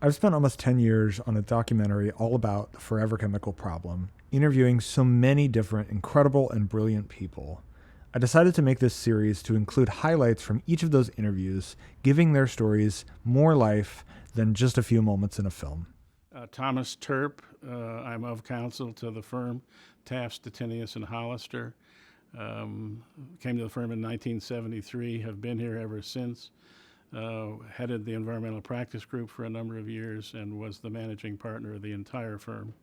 I've spent almost 10 years on a documentary all about the forever chemical problem, interviewing so many different incredible and brilliant people. I decided to make this series to include highlights from each of those interviews, giving their stories more life than just a few moments in a film. Thomas Terp, I'm of counsel to the firm Taft, Business and Hollister. Came to the firm in 1973, have been here ever since. Headed the environmental practice group for a number of years and was the managing partner of the entire firm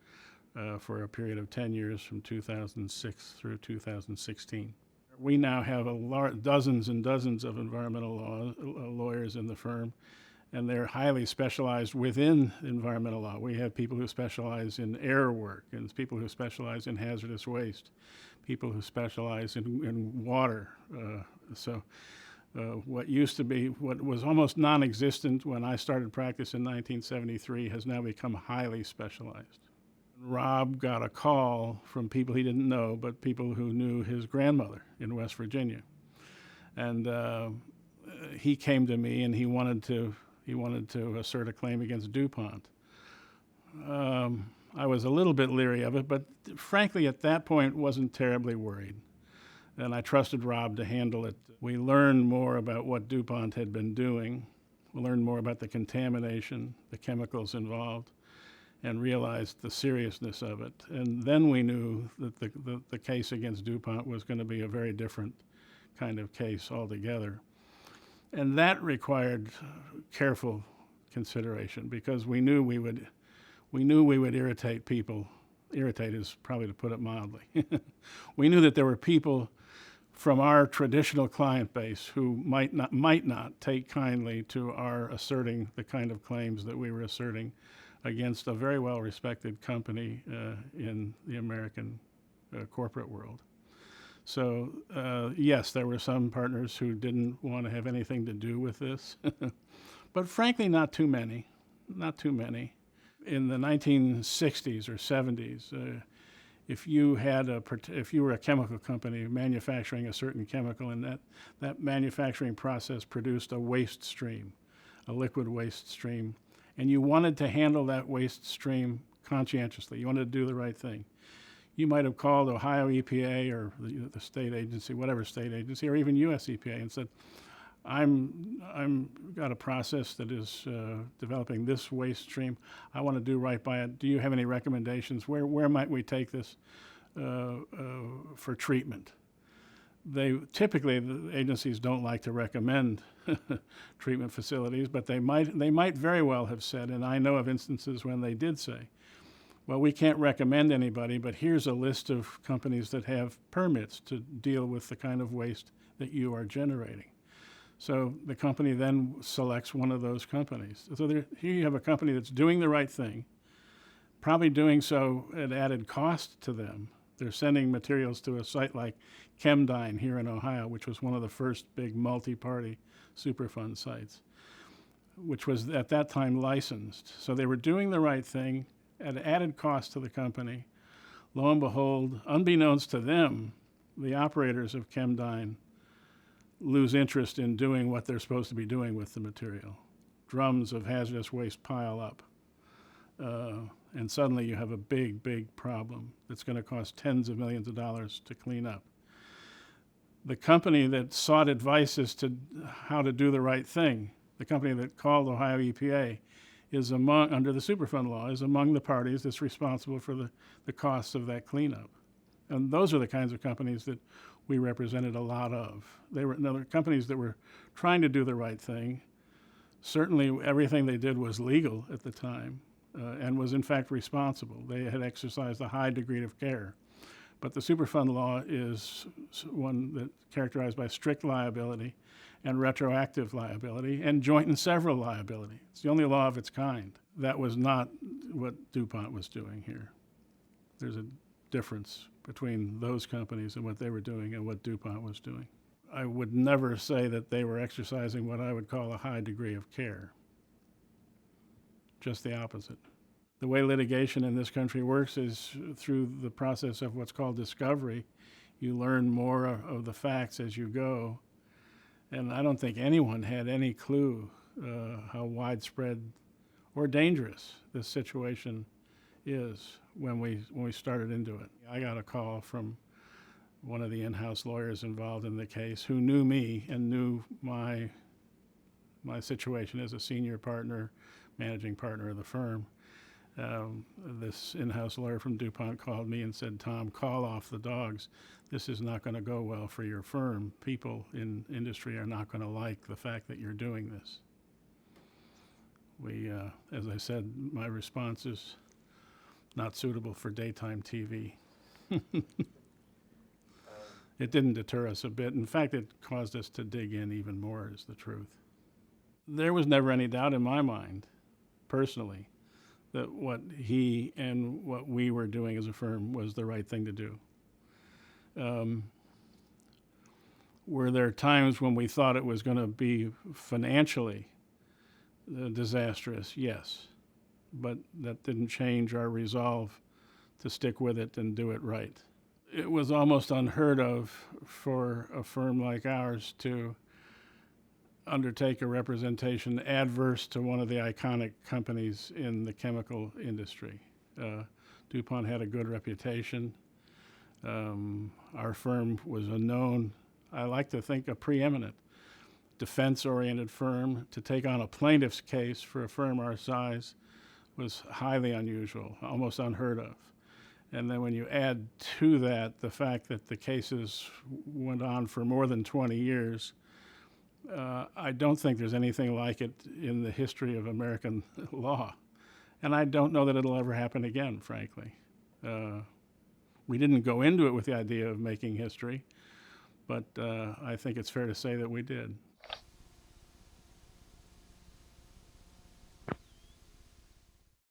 for a period of 10 years from 2006 through 2016. We now have dozens and dozens of environmental lawyers in the firm, and they're highly specialized within environmental law. We have people who specialize in air work, and people who specialize in hazardous waste, people who specialize in water. What was almost non-existent when I started practice in 1973 has now become highly specialized. Rob got a call from people he didn't know, but people who knew his grandmother in West Virginia. And he came to me and he wanted to assert a claim against DuPont. I was a little bit leery of it, but frankly at that point wasn't terribly worried. And I trusted Rob to handle it. We learned more about what DuPont had been doing. We learned more about the contamination, the chemicals involved, and realized the seriousness of it. And then we knew that the case against DuPont was going to be a very different kind of case altogether. And that required careful consideration because we knew we would irritate people. Irritate is probably to put it mildly. We knew that there were people from our traditional client base who might not take kindly to our asserting the kind of claims that we were asserting against a very well-respected company in the American corporate world. So yes, there were some partners who didn't want to have anything to do with this, but frankly, not too many. In the 1960s or 70s, if you were a chemical company manufacturing a certain chemical, and that manufacturing process produced a waste stream, a liquid waste stream, and you wanted to handle that waste stream conscientiously, you wanted to do the right thing, you might have called Ohio EPA or the state agency, whatever state agency, or even US EPA, and said, I'm got a process that is developing this waste stream. I want to do right by it. Do you have any recommendations? Where might we take this for treatment? Typically, the agencies don't like to recommend treatment facilities, but they might very well have said, and I know of instances when they did say, well, we can't recommend anybody, but here's a list of companies that have permits to deal with the kind of waste that you are generating. So the company then selects one of those companies. So here you have a company that's doing the right thing, probably doing so at added cost to them. They're sending materials to a site like Chemdyne here in Ohio, which was one of the first big multi-party Superfund sites, which was at that time licensed. So they were doing the right thing at added cost to the company. Lo and behold, unbeknownst to them, the operators of Chemdyne lose interest in doing what they're supposed to be doing with the material. Drums of hazardous waste pile up. And suddenly you have a big, big problem that's going to cost tens of millions of dollars to clean up. The company that sought advice as to how to do the right thing, the company that called Ohio EPA, is under the Superfund law, is among the parties that's responsible for the costs of that cleanup. And those are the kinds of companies that we represented a lot of. They were companies that were trying to do the right thing. Certainly everything they did was legal at the time and was in fact responsible. They had exercised a high degree of care. But the Superfund law is one that's characterized by strict liability and retroactive liability and joint and several liability. It's the only law of its kind. That was not what DuPont was doing here. There's a difference between those companies and what they were doing and what DuPont was doing. I would never say that they were exercising what I would call a high degree of care. Just the opposite. The way litigation in this country works is through the process of what's called discovery. You learn more of the facts as you go. And I don't think anyone had any clue how widespread or dangerous this situation is when we started into it. I got a call from one of the in-house lawyers involved in the case who knew me and knew my situation as a senior partner, managing partner of the firm. This in-house lawyer from DuPont called me and said, "Tom, call off the dogs. This is not going to go well for your firm. People in industry are not going to like the fact that you're doing this." As I said, my response is not suitable for daytime TV. It didn't deter us a bit. In fact, it caused us to dig in even more, is the truth. There was never any doubt in my mind, personally, that what he and what we were doing as a firm was the right thing to do. Were there times when we thought it was going to be financially disastrous? Yes. But that didn't change our resolve to stick with it and do it right. It was almost unheard of for a firm like ours to undertake a representation adverse to one of the iconic companies in the chemical industry. DuPont had a good reputation. Our firm was a known, I like to think, a preeminent defense-oriented firm. To take on a plaintiff's case for a firm our size was highly unusual, almost unheard of. And then when you add to that the fact that the cases went on for more than 20 years, I don't think there's anything like it in the history of American law. And I don't know that it'll ever happen again, frankly. We didn't go into it with the idea of making history, but I think it's fair to say that we did.